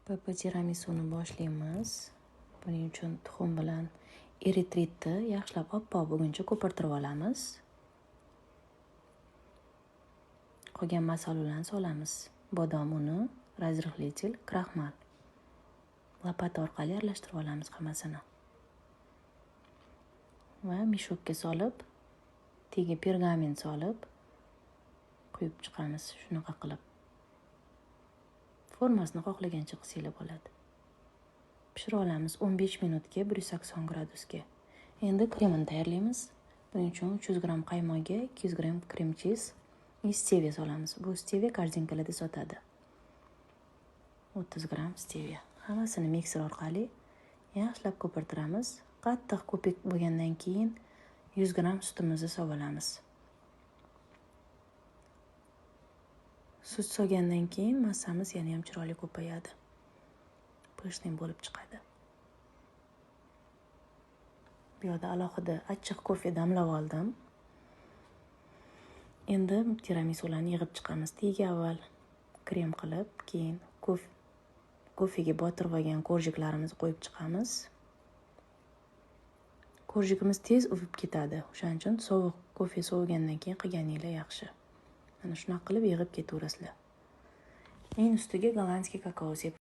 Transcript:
Papa tiramisuni boshlaymiz. Buning uchun tuxum bilan eritritni yaxshilab oppoq bo'lguncha ko'pirtirib olamiz. Qolgan masalalarni solamiz. Bodom uni, razrıhletel, kraxmal. Lopata orqali aralashtirib olamiz hammasini. Va mishokka solib, tagiga pergamen solib quyib chiqamiz shunaqa qilib. Formasini xohlagancha qilsanglar bo'ladi. Pishirib olamiz 15 minutga 180 gradusga. Endi kremini tayyorlaymiz. Buning uchun 300 gram qaymoqga 200 gram krem cheese va stevia solamiz. Bu stevia korzinkalarda sotadi. 30 gram stevia. Hammasini mikser orqali yaxshilab ko'pirtiramiz. Qattiq ko'pik bo'lgandan keyin 100 gram sutimizni solamiz. Sut solgandan keyin massamiz yana ham chiroyli ko'payadi. Pishning bo'lib chiqadi. Bu yerda alohida achchiq kofe damlab oldim. Endi tiramisularni yig'ib chiqamiz. Tagiga avval krem qilib, keyin kofega botirib olgan korjiklarimizni qo'yib chiqamiz. Korjikimiz tez uvib ketadi. O'shaning uchun sovuq kofe sovigandan keyin qilganinglar yaxshi. Mana shunaqa qilib yig'ib ketaverasizlar. Eng ustiga gollandskiy kakao sepib